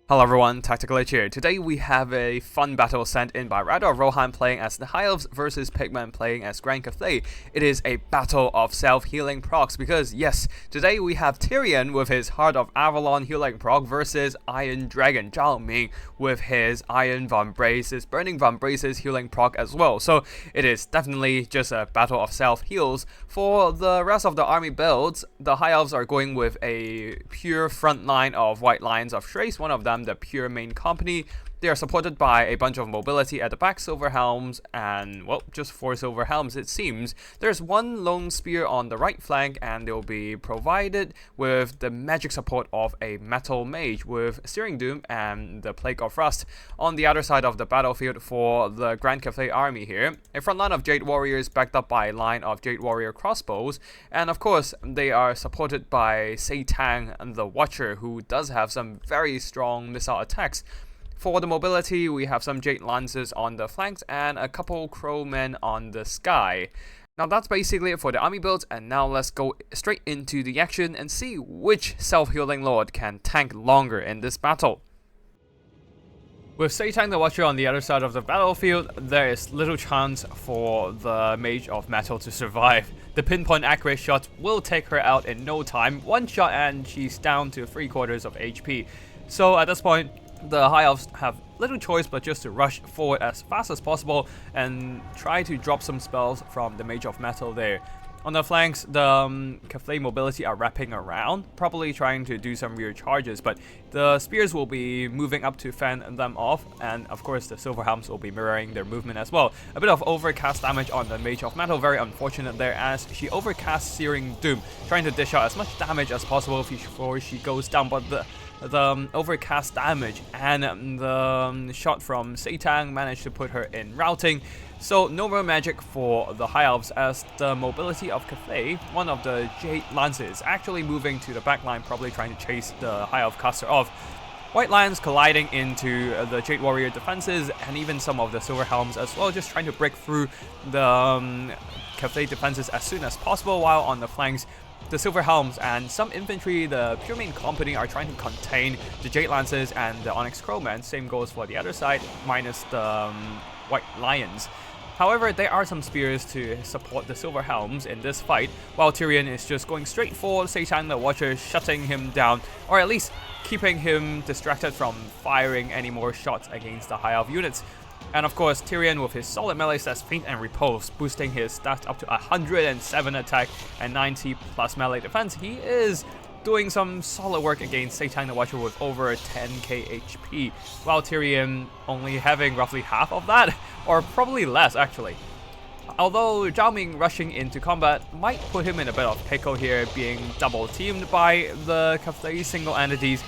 Hello everyone, Tactical H here. Today we have a fun battle sent in by Rider of Rohan playing as the High Elves versus Pigmen playing as Grand Cathay. It is a battle of self-healing procs because yes, today we have Tyrion with his Heart of Avalon healing proc versus Iron Dragon Zhao Ming with his Iron Vambraces, Burning Vambraces healing proc as well. So it is definitely just a battle of self-heals. For the rest of the army builds, the High Elves are going with a pure front line of White Lions of Thrace, one of them the pure main company. They are supported by a bunch of mobility at the back, silver helms, and well, just 4 silver helms it seems. There's one lone spear on the right flank, and they'll be provided with the magic support of a metal mage with Searing Doom and the Plague of Rust. On the other side of the battlefield for the Grand Cathay army here, a front line of Jade Warriors backed up by a line of Jade Warrior crossbows, and of course they are supported by Seitan the Watcher, who does have some very strong missile attacks. For the mobility, we have some Jade Lancers on the flanks and a couple Crowmen on the sky. Now that's basically it for the army builds, and now let's go straight into the action and see which self-healing lord can tank longer in this battle. With Seitan the Watcher on the other side of the battlefield, there is little chance for the Mage of Metal to survive. The pinpoint accurate shot will take her out in no time. One shot and she's down to 3/4 of HP. So at this point, the High Elves have little choice but just to rush forward as fast as possible and try to drop some spells from the Mage of Metal there. On the flanks, the Cathay mobility are wrapping around, probably trying to do some rear charges, but the spears will be moving up to fend them off, and of course the silver helms will be mirroring their movement as well. A bit of overcast damage on the Mage of Metal, very unfortunate there as she overcasts Searing Doom, trying to dish out as much damage as possible before she goes down, but the overcast damage and the shot from Seitan managed to put her in routing. So no more magic for the High Elves as the mobility of Cathay, one of the Jade Lancers, actually moving to the back line, probably trying to chase the High Elf caster off. White Lions colliding into the Jade Warrior defenses and even some of the Silver Helms as well, just trying to break through the Cathay defenses as soon as possible, while on the flanks the Silver Helms and some infantry, the pure main company, are trying to contain the Jade Lancers and the Onyx Crowmen. Same goes for the other side, minus the White Lions. However, there are some spears to support the Silver Helms in this fight, while Tyrion is just going straight for Seitan the Watcher, shutting him down, or at least keeping him distracted from firing any more shots against the High Elf units. And of course, Tyrion with his solid melee stats Feint and Repulse, boosting his stats up to 107 attack and 90 plus melee defense. He is doing some solid work against Seitan the Watcher with over 10k HP, while Tyrion only having roughly half of that, or probably less actually. Although Zhao Ming rushing into combat might put him in a bit of pickle here, being double teamed by the Cathay single entities.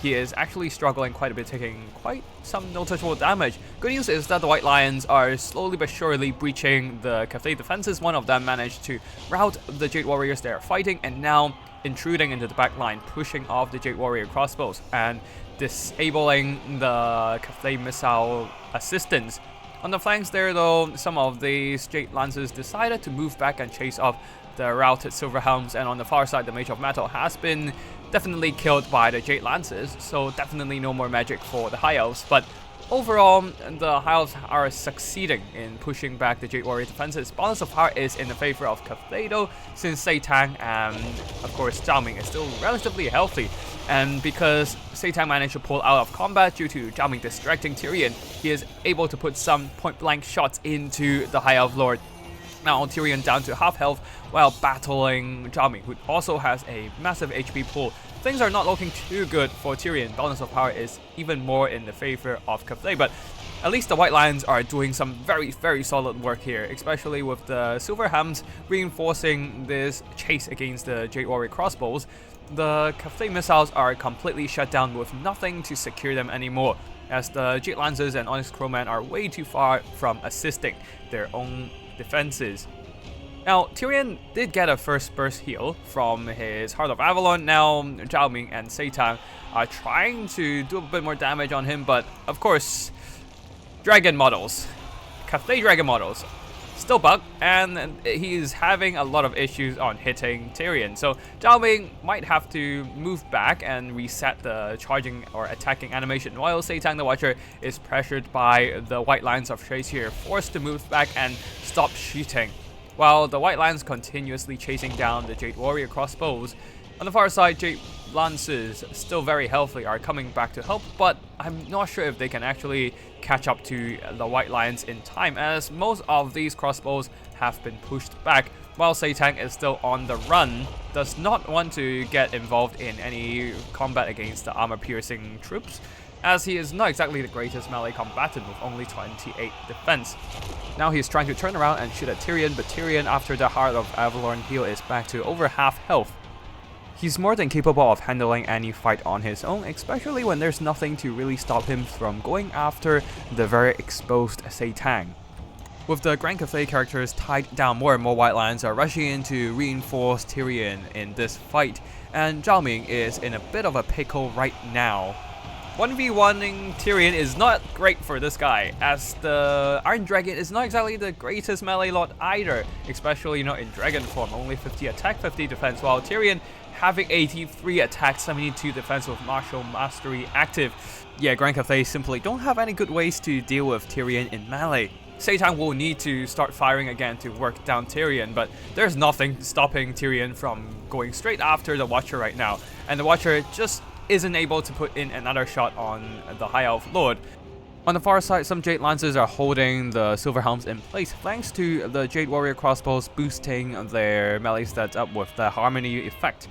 He is actually struggling quite a bit, taking quite some noticeable damage. Good news is that the White Lions are slowly but surely breaching the Cathay defenses. One of them managed to rout the Jade Warriors they are fighting, and now intruding into the back line, pushing off the Jade Warrior crossbows and disabling the Cathay missile assistance. On the flanks there though, some of these Jade Lancers decided to move back and chase off the routed Silver Helms, and on the far side the Mage of Metal has been definitely killed by the Jade Lancers, so definitely no more magic for the High Elves. But overall, the High Elves are succeeding in pushing back the Jade Warrior defenses. Balance of power is in the favor of Cathay though, since Seitan and of course Zhao Ming is still relatively healthy, and because Seitan managed to pull out of combat due to Zhao Ming distracting Tyrion, he is able to put some point blank shots into the High Elf Lord. Now Tyrion down to half health while battling Zhao Ming, who also has a massive HP pool. Things are not looking too good for Tyrion. Balance of power is even more in the favor of Cathay, but at least the White Lions are doing some very solid work here, especially with the Silver Helms reinforcing this chase against the Jade Warrior crossbows. The Cathay missiles are completely shut down with nothing to secure them anymore, as the Jade Lancers and Onyx Crowmen are way too far from assisting their own defenses. Now, Tyrion did get a first burst heal from his Heart of Avalon. Now, Zhao Ming and Seitan are trying to do a bit more damage on him, but of course, dragon models. Cathay dragon models still bugged, and he's having a lot of issues on hitting Tyrion. So Zhao Ming might have to move back and reset the charging or attacking animation, while Seitan the Watcher is pressured by the white lines of Trace here, forced to move back and stop shooting, while the white lines continuously chasing down the Jade Warrior crossbows. On the far side, Jade Lancers, still very healthy, are coming back to help, but I'm not sure if they can actually catch up to the white lines in time, as most of these crossbows have been pushed back, while Seitan is still on the run, does not want to get involved in any combat against the armor-piercing troops, as he is not exactly the greatest melee combatant with only 28 defense. Now he's trying to turn around and shoot at Tyrion, but Tyrion, after the Heart of Avalon heal, is back to over half health. He's more than capable of handling any fight on his own, especially when there's nothing to really stop him from going after the very exposed Seitan. With the Grand Cathay characters tied down, more and more white lines are rushing in to reinforce Tyrion in this fight, and Zhao Ming is in a bit of a pickle right now. 1v1ing Tyrion is not great for this guy, as the Iron Dragon is not exactly the greatest melee lord either, especially not in dragon form, only 50 attack, 50 defense, while Tyrion having 83 attack, 72 defense with martial mastery active. Yeah, Grand Cathay simply don't have any good ways to deal with Tyrion in melee. Seitan will need to start firing again to work down Tyrion, but there's nothing stopping Tyrion from going straight after the Watcher right now, and the Watcher just isn't able to put in another shot on the High Elf Lord. On the far side, some Jade Lancers are holding the Silver Helms in place thanks to the Jade Warrior crossbows boosting their melee stats up with the Harmony effect.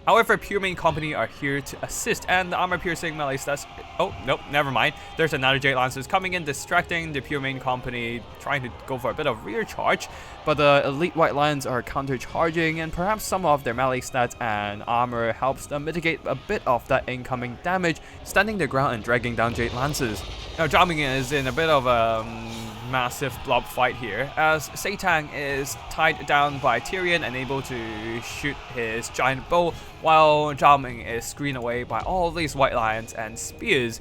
However, Pure Main Company are here to assist, and the armor-piercing melee stats... Oh, nope, never mind. There's another Jade Lancers coming in, distracting the Pure Main Company, trying to go for a bit of rear charge. But the Elite White Lines are counter-charging, and perhaps some of their melee stats and armor helps them mitigate a bit of that incoming damage, standing their ground and dragging down Jade Lancers. Now, Zhao Ming is in a bit of a massive blob fight here, as Seitan is tied down by Tyrion and able to shoot his giant bow, while Zhao Ming is screened away by all these white lions and spears.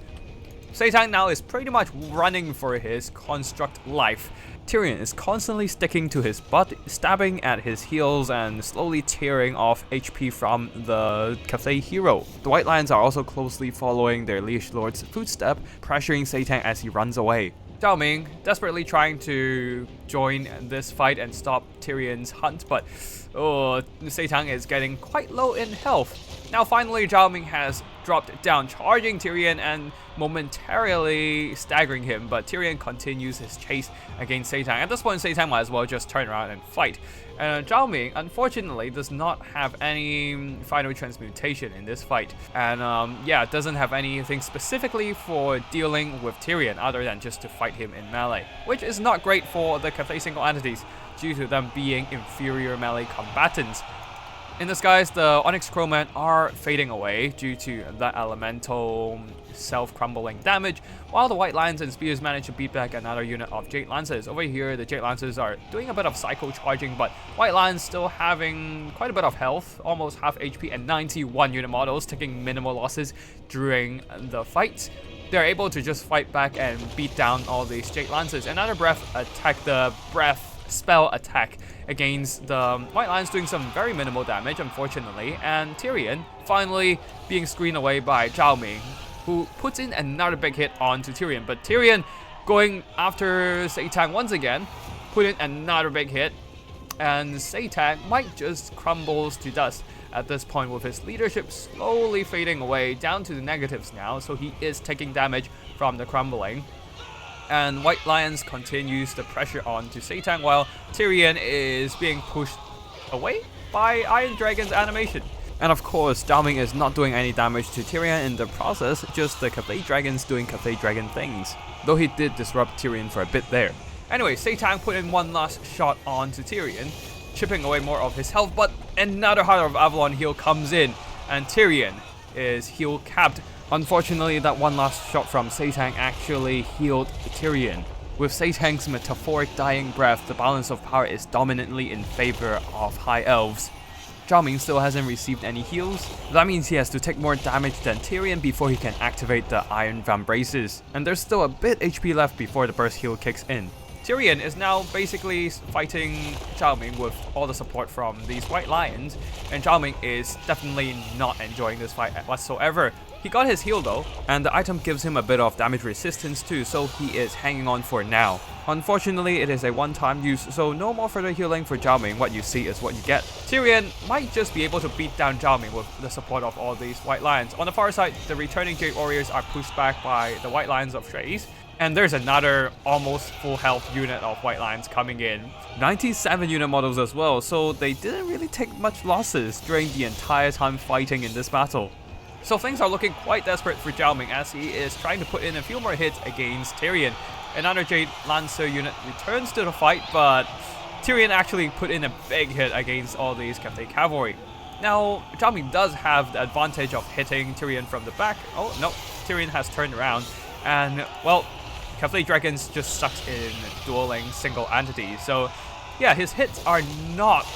Seitan now is pretty much running for his construct life. Tyrion is constantly sticking to his butt, stabbing at his heels and slowly tearing off HP from the Cathay hero. The white lions are also closely following their liege lord's footstep, pressuring Seitan as he runs away. Zhao Ming desperately trying to join this fight and stop Tyrion's hunt, but Seitan is getting quite low in health. Now finally Zhao Ming has dropped down, charging Tyrion and momentarily staggering him, but Tyrion continues his chase against Seitan. At this point, Seitan might as well just turn around and fight. Zhao Ming, unfortunately, does not have any final transmutation in this fight, and yeah, doesn't have anything specifically for dealing with Tyrion other than just to fight him in melee, which is not great for the Cathay single entities due to them being inferior melee combatants. In this guise, the Onyx Crowmen are fading away due to that elemental self-crumbling damage, while the White Lions and Spears manage to beat back another unit of Jade Lancers. Over here, the Jade Lancers are doing a bit of psycho charging, but White Lions still having quite a bit of health, almost half HP, and 91 unit models, taking minimal losses during the fight. They're able to just fight back and beat down all these Jade Lancers. Another breath attack, the breath spell attack against the White Lions, doing some very minimal damage, unfortunately, and Tyrion finally being screened away by Zhao Ming, who puts in another big hit onto Tyrion. But Tyrion going after Seitan once again, put in another big hit, and Seitan might just crumbles to dust at this point, with his leadership slowly fading away down to the negatives now, so he is taking damage from the crumbling. And White Lions continues the pressure on to Seitan, while Tyrion is being pushed away by Iron Dragon's animation. And of course, Zhao Ming is not doing any damage to Tyrion in the process, just the Cathay Dragons doing Cathay Dragon things, though he did disrupt Tyrion for a bit there. Anyway, Seitan put in one last shot onto Tyrion, chipping away more of his health, but another Heart of Avalon heal comes in, and Tyrion is heal capped. Unfortunately, that one last shot from Seitan actually healed Tyrion. With Seitan's metaphoric dying breath, the balance of power is dominantly in favor of High Elves. Zhao Ming still hasn't received any heals. That means he has to take more damage than Tyrion before he can activate the Iron Vambraces, and there's still a bit HP left before the burst heal kicks in. Tyrion is now basically fighting Zhao Ming with all the support from these White Lions, and Zhao Ming is definitely not enjoying this fight whatsoever. He got his heal though, and the item gives him a bit of damage resistance too, so he is hanging on for now. Unfortunately, it is a one-time use, so no more further healing for Zhao Ming. What you see is what you get. Tyrion might just be able to beat down Zhao Ming with the support of all these White Lions. On the far side, the returning Jade Warriors are pushed back by the White Lions of Shrey's. And there's another almost full health unit of White Lions coming in. 97 unit models as well, so they didn't really take much losses during the entire time fighting in this battle. So things are looking quite desperate for Zhao Ming as he is trying to put in a few more hits against Tyrion. Another Jade Lancer unit returns to the fight, but Tyrion actually put in a big hit against all these Cathay cavalry. Now, Zhao Ming does have the advantage of hitting Tyrion from the back. Oh no, Tyrion has turned around, and well, Cathay Dragons just sucks in dueling single entities. So yeah, his hits are not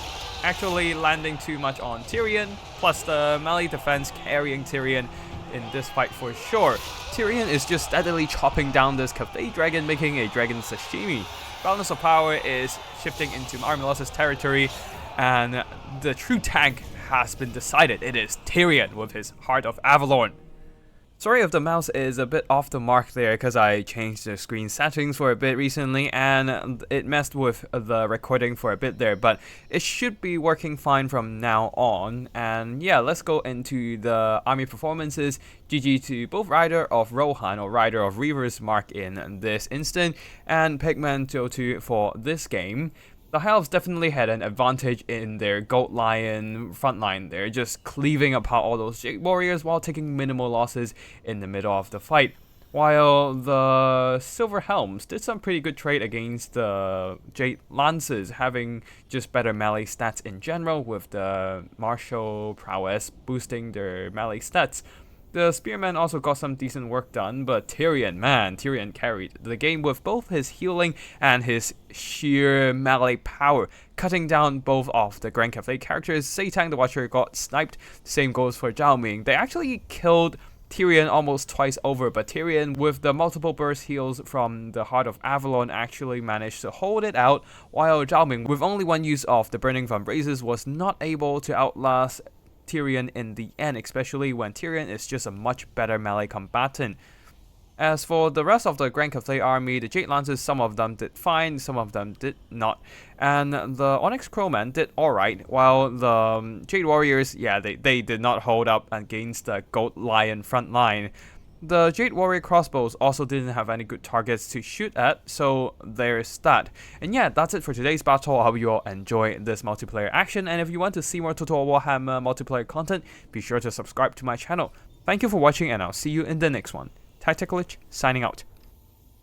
actually landing too much on Tyrion, plus the melee defense carrying Tyrion in this fight for sure. Tyrion is just steadily chopping down this Cathay Dragon, making a dragon sashimi. Balance of power is shifting into Armilos' territory, and the true tank has been decided. It is Tyrion with his Heart of Avalon. Sorry if the mouse is a bit off the mark there because I changed the screen settings for a bit recently and it messed with the recording for a bit there, but it should be working fine from now on. And yeah, let's go into the army performances. GG to both Rider of Rohan or Rider of Reaver's Mark in this instant, and Pigman 202 for this game. The Elves definitely had an advantage in their Gold Lion frontline. They're just cleaving apart all those Jade Warriors while taking minimal losses in the middle of the fight. While the Silver Helms did some pretty good trade against the Jade Lancers, having just better melee stats in general, with the martial prowess boosting their melee stats. The Spearman also got some decent work done, but Tyrion carried the game with both his healing and his sheer melee power, cutting down both of the Grand Cathay characters. Seitan the Watcher got sniped, same goes for Zhao Ming. They actually killed Tyrion almost twice over, but Tyrion with the multiple burst heals from the Heart of Avalon actually managed to hold it out, while Zhao Ming with only one use of the Burning Van Razors was not able to outlast Tyrion in the end, especially when Tyrion is just a much better melee combatant. As for the rest of the Grand Cathay army, the Jade Lancers, some of them did fine, some of them did not. And the Onyx Crowmen did alright, while the Jade Warriors, yeah, they did not hold up against the Gold Lion front line. The Jade Warrior crossbows also didn't have any good targets to shoot at, so there's that. And yeah, that's it for today's battle. I hope you all enjoy this multiplayer action, and if you want to see more Total Warhammer multiplayer content, be sure to subscribe to my channel. Thank you for watching, and I'll see you in the next one. Tacticalich, signing out.